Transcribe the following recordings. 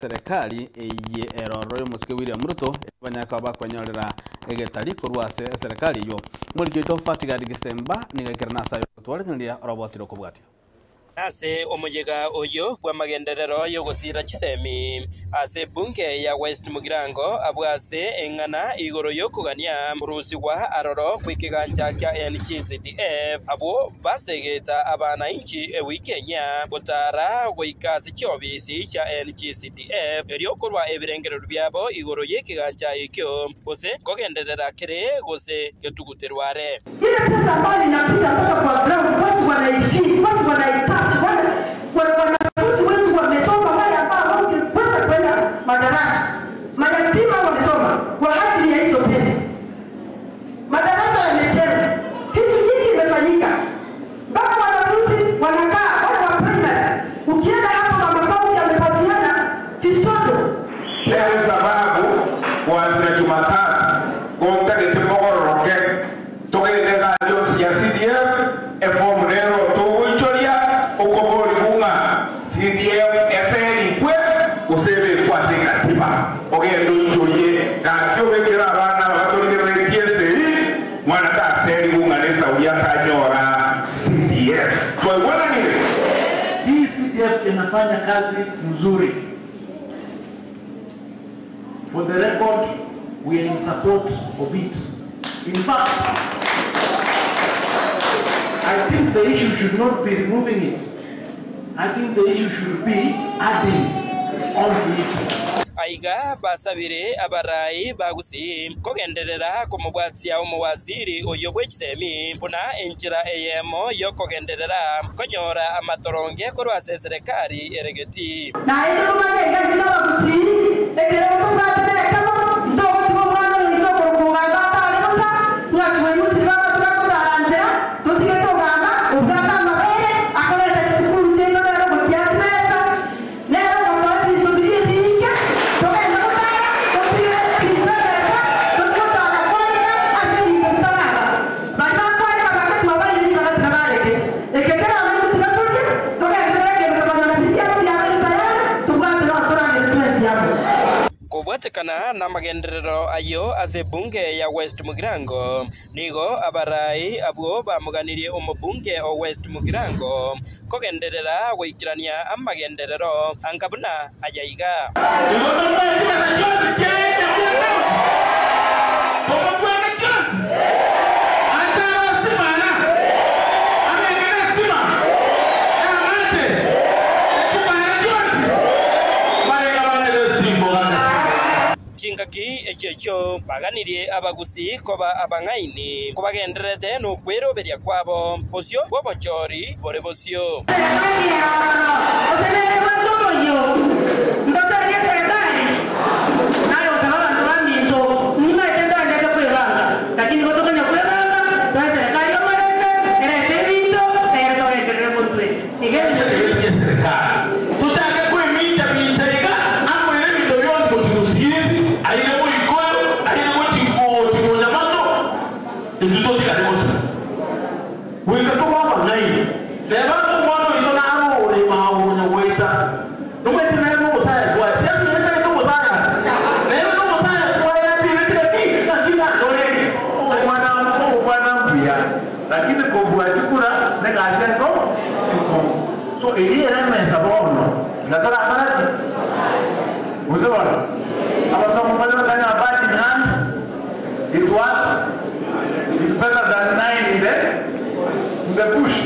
serikali eye eroro musike William Ruto banyaka bakwanyorera egetari kurwase serikali yo muri kito fatiga disemba nigakirana sayo twarindia robotiro kubwatya ase omujega oyo bwa magenderero yo gusira kisemi ase bunge ya West Mugirango abwase engana igoro yo kugania muruzi wa aroro kwikiganja kya NGCDF abo basegeta abana inchi ewikenya gutara gwikaze cyobisi cya NGCDF eriyo kurwa ebirengero byabo igoro yekiganja ikyo gose kogenderera kere gose getuguterware ile pesa ambayo inapita kutoka kwa ground watu wanaifi watu wanaipata wanafunzi wetu wamesoma wale ambao wangeweza kwenda madarasa mayatima wamesoma kwa ajili ya hizo pesa madarasa yametenga kitu hiki imefanyika mpaka wanafunzi wanakaa wale wa primary ukienda hapo na makao yamepatiana kisodo kwa sababu kuanzia Jumatatu kontakete mogoroke togendega yosi ya CDF eform rero tuwichoria ukobori bunga CDF eseli kwe usebe kwa sekatiba ogendo ichorie kakyo bekera abana batolekere TSE mwana ta seli bunga nesa uyakanyora CDF twebona nini hii CDF inafanya kazi nzuri. For the record, we are in support of it. In fact, I think the issue should not be removing it. I think the issue should be adding on to it. Aiga basabire abarai bagusi kogenderera kumubwatsia umuwaziri oyobwe kisemi puna enjira eyemo yo kogenderera konyora amatoronge korwase serikali eregeti na ile mwana ngakina bagusi ekero kubate kama ndogo mwana ngiko kumwana bata musa mwenu sibaba tukakutaranje tutige togana ubata mabere akoleta sikuru teno lero mutia mesa lero mwana tutige bika togenda kutaya tutige pipesa tutige kwa asili mtana bata kwa kama mabali ni bata kabareke ekekera mwana tukakuja togenda rege togenda pipia pia tayari tugate na torane tuwezi hapo kubwatekana na magenderero ayo ase bunge ya West Mugirango nigo abarai abo bamuganirie umubunge o West Mugirango kogenderera gwikirania amagenderero angabuna ayaiga Chingaki echecho baganirie abagusi koba abangaini kubagenderete no kweroberia kwabo posyo bobochori borebosyo lakini kubuatikura negasenko so ili eme sabono nataka apana uzebona abasomo bado kana back in hand is what is better than 9 in the push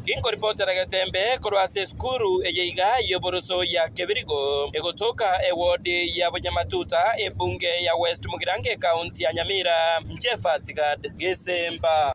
Kinko reporter agatembe korwase skuru eyeiga yoboroso ya Kebirigo egotoka ewodi ya Banyamatuta ebunge ya West Mugirango county ya Nyamira Njefa Tigad Gesemba